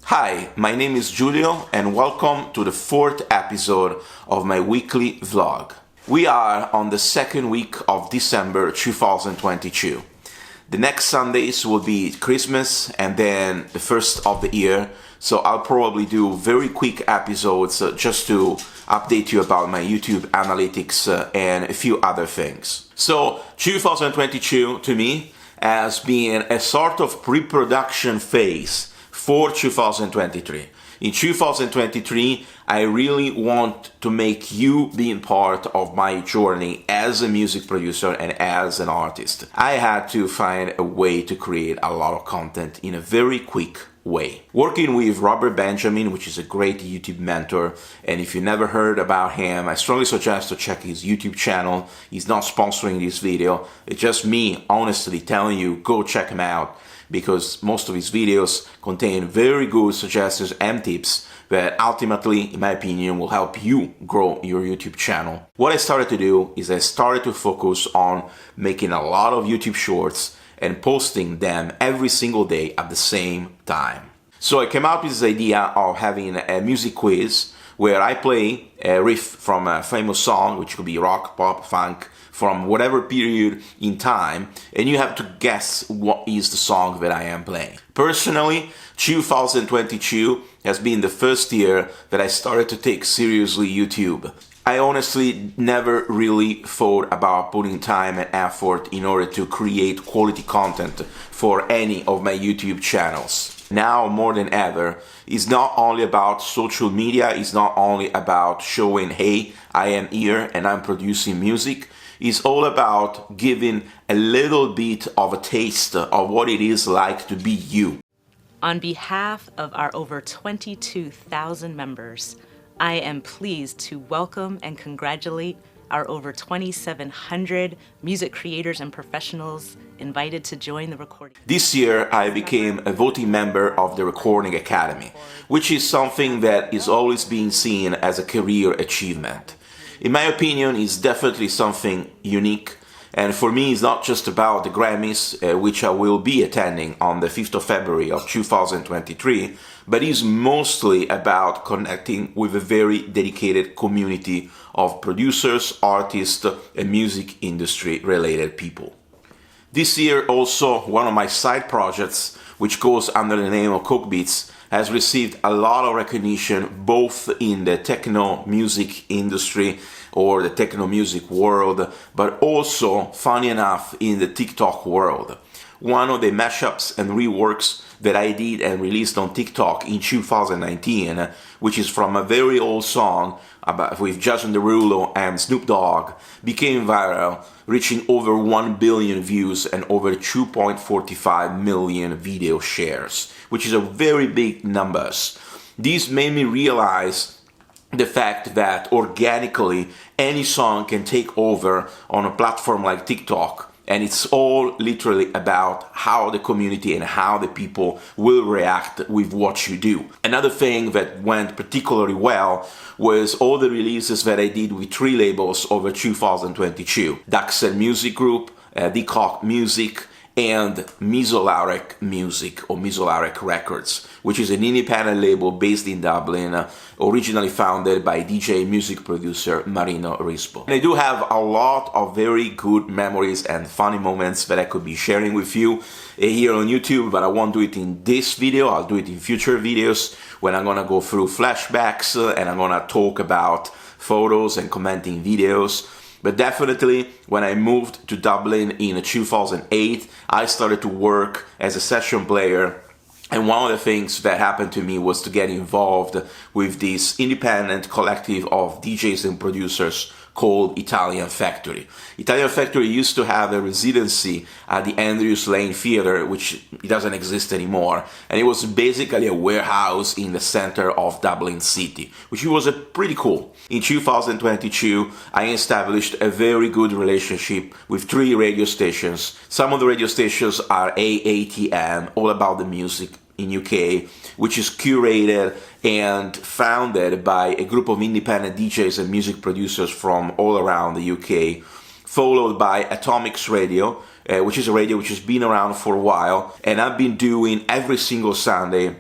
Hi, my name is Julyo and welcome to the fourth episode of my weekly vlog. We are on the second week of December 2022. The next Sundays will be Christmas and then the first of the year, so I'll probably do very quick episodes just to update you about my YouTube analytics and a few other things. So 2022 to me has been a sort of pre-production phase for 2023. In 2023, I really want to make you being part of my journey as a music producer and as an artist. I had to find a way to create a lot of content in a very quick way. Working with Robert Benjamin, which is a great YouTube mentor, and if you never heard about him, I strongly suggest to check his YouTube channel. He's not sponsoring this video. It's just me honestly telling you, go check him out, because most of his videos contain very good suggestions and tips that ultimately, in my opinion, will help you grow your YouTube channel. What I started to do is I started to focus on making a lot of YouTube shorts and posting them every single day at the same time. So I came up with this idea of having a music quiz where I play a riff from a famous song, which could be rock, pop, funk, from whatever period in time, and you have to guess what is the song that I am playing. Personally, 2022 has been the first year that I started to take seriously YouTube. I honestly never really thought about putting time and effort in order to create quality content for any of my YouTube channels. Now more than ever, it's not only about social media, it's not only about showing, hey, I am here and I'm producing music. It's all about giving a little bit of a taste of what it is like to be you. On behalf of our over 22,000 members, I am pleased to welcome and congratulate our over 2,700 music creators and professionals invited to join the recording. This year, I became a voting member of the Recording Academy, which is something that is always being seen as a career achievement. In my opinion, it's definitely something unique, and for me it's not just about the Grammys, which I will be attending on the 5th of February of 2023, but it's mostly about connecting with a very dedicated community of producers, artists, and music industry related people. This year also, one of my side projects, which goes under the name of Coke Beats, has received a lot of recognition both in the techno music industry or the techno music world, but also, funny enough, in the TikTok world. One of the mashups and reworks that I did and released on TikTok in 2019, which is from a very old song with Jason Derulo and Snoop Dogg, became viral, reaching over 1 billion views and over 2.45 million video shares, which is a very big numbers. These made me realize the fact that organically any song can take over on a platform like TikTok, and it's all literally about how the community and how the people will react with what you do. Another thing that went particularly well was all the releases that I did with 3 labels over 2022. Daxel Music Group, Decock Music, and Misolarek Music or Misolarek Records, which is an independent label based in Dublin, originally founded by DJ music producer Marino Rispo. And I do have a lot of very good memories and funny moments that I could be sharing with you here on YouTube, but I won't do it in this video. I'll do it in future videos when I'm gonna go through flashbacks and I'm gonna talk about photos and commenting videos. But definitely, when I moved to Dublin in 2008, I started to work as a session player. And one of the things that happened to me was to get involved with this independent collective of DJs and producers called Italian Factory. Italian Factory used to have a residency at the Andrews Lane Theatre, which doesn't exist anymore, and it was basically a warehouse in the center of Dublin City, which was pretty cool. In 2022, I established a very good relationship with 3 radio stations. Some of the radio stations are AATM, all about the music in UK, which is curated and founded by a group of independent DJs and music producers from all around the UK, followed by Atomics Radio, which is a radio which has been around for a while, and I've been doing every single Sunday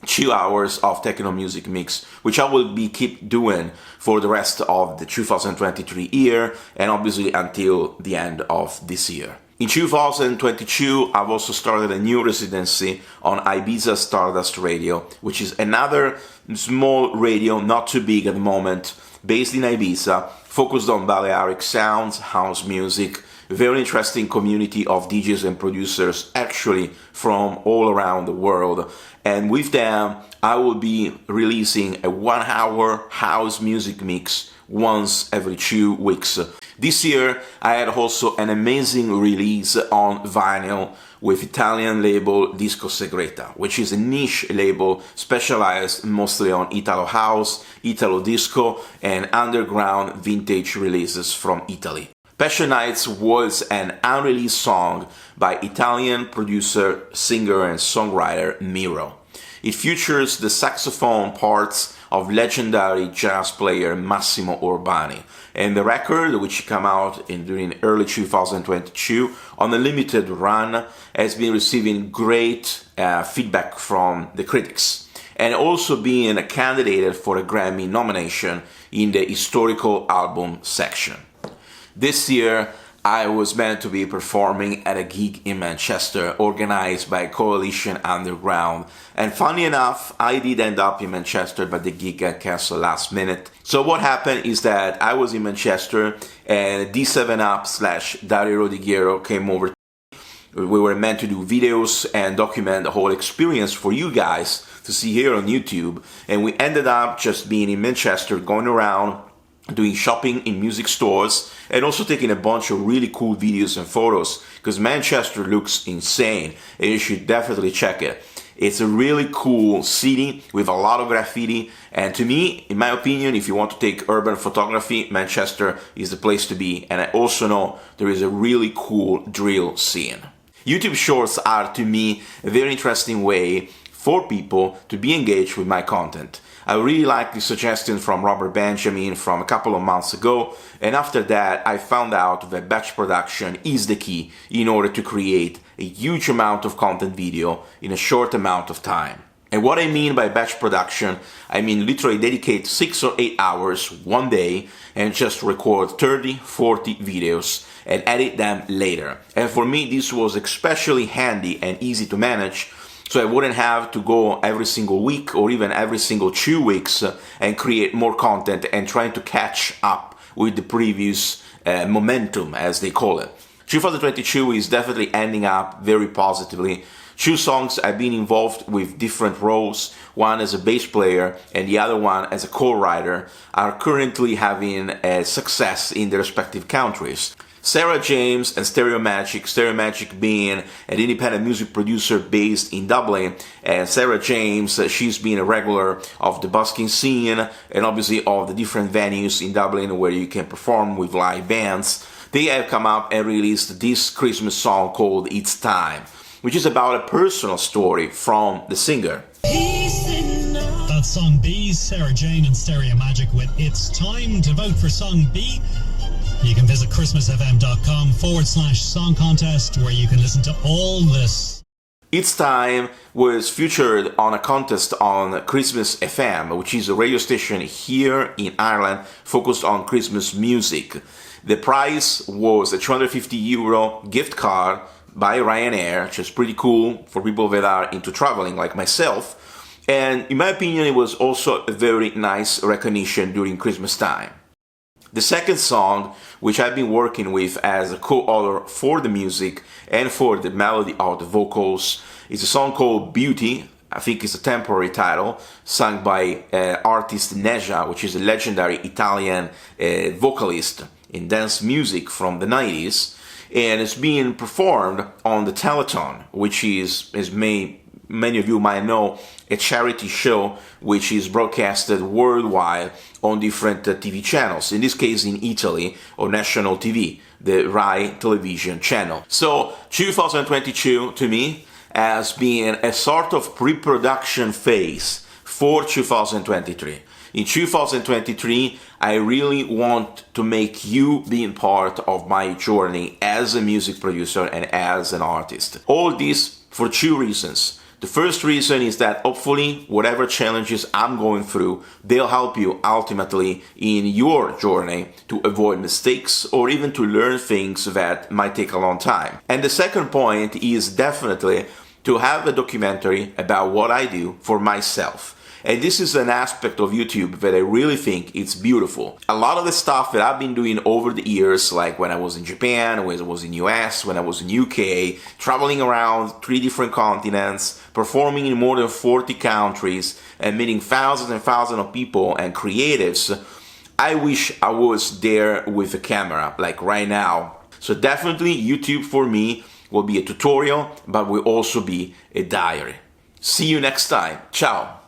2 hours of techno music mix, which I will be keep doing for the rest of the 2023 year and obviously until the end of this year. In 2022, I've also started a new residency on Ibiza Stardust Radio, which is another small radio, not too big at the moment, based in Ibiza, focused on Balearic sounds, house music, very interesting community of DJs and producers actually from all around the world. And with them, I will be releasing a 1-hour house music mix once every 2 weeks. This year, I had also an amazing release on vinyl with Italian label Disco Segreta, which is a niche label specialized mostly on Italo house, Italo disco, and underground vintage releases from Italy. Passion Nights was an unreleased song by Italian producer, singer, and songwriter Miro. It features the saxophone parts of legendary jazz player Massimo Urbani, and the record, which came out during early 2022 on a limited run, has been receiving great feedback from the critics, and also being a candidate for a Grammy nomination in the historical album section. This year, I was meant to be performing at a gig in Manchester organized by Coalition Underground, and funny enough, I did end up in Manchester, but the gig got cancelled last minute. So what happened is that I was in Manchester and D7up/Dario Rodriguero came over. We were meant to do videos and document the whole experience for you guys to see here on YouTube, and we ended up just being in Manchester, going around, doing shopping in music stores, and also taking a bunch of really cool videos and photos, because Manchester looks insane and you should definitely check it. It's a really cool city with a lot of graffiti, and to me, in my opinion, if you want to take urban photography, Manchester is the place to be. And I also know there is a really cool drill scene. YouTube Shorts are, to me, a very interesting way for people to be engaged with my content. I really like the suggestion from Robert Benjamin from a couple of months ago, and after that I found out that batch production is the key in order to create a huge amount of content video in a short amount of time. And what I mean by batch production, I mean literally dedicate 6 or 8 hours one day and just record 30, 40 videos and edit them later. And for me this was especially handy and easy to manage, so I wouldn't have to go every single week or even every single 2 weeks and create more content and trying to catch up with the previous momentum, as they call it. 2022 is definitely ending up very positively. 2 songs I've been involved with different roles, one as a bass player and the other one as a co-writer, are currently having success in their respective countries. Sarah James and Stereo Magic being an independent music producer based in Dublin, and Sarah James, she's been a regular of the busking scene and obviously of the different venues in Dublin where you can perform with live bands. They have come up and released this Christmas song called It's Time, which is about a personal story from the singer. That's Song B, Sarah Jane and Stereo Magic with It's Time. To vote for Song B, you can visit christmasfm.com/song contest, where you can listen to all this. It's Time was featured on a contest on Christmas FM, which is a radio station here in Ireland focused on Christmas music. The prize was a €250 gift card by Ryanair, which is pretty cool for people that are into traveling like myself. And in my opinion, it was also a very nice recognition during Christmas time. The second song, which I've been working with as a co-author for the music and for the melody of the vocals, is a song called Beauty. I think it's a temporary title, sung by artist Neja, which is a legendary Italian vocalist in dance music from the 90s. And it's being performed on the Telethon, which is, as many of you might know, a charity show which is broadcasted worldwide on different TV channels, in this case in Italy on national TV, the Rai television channel. So 2022 to me has been a sort of pre-production phase for 2023. In 2023, I really want to make you being part of my journey as a music producer and as an artist. All this for 2 reasons. The first reason is that hopefully whatever challenges I'm going through, they'll help you ultimately in your journey to avoid mistakes or even to learn things that might take a long time. And the second point is definitely to have a documentary about what I do for myself. And this is an aspect of YouTube that I really think it's beautiful. A lot of the stuff that I've been doing over the years, like when I was in Japan, when I was in US, when I was in UK, traveling around 3 different continents, performing in more than 40 countries, and meeting thousands and thousands of people and creatives, I wish I was there with a camera, like right now. So definitely YouTube for me will be a tutorial, but will also be a diary. See you next time. Ciao.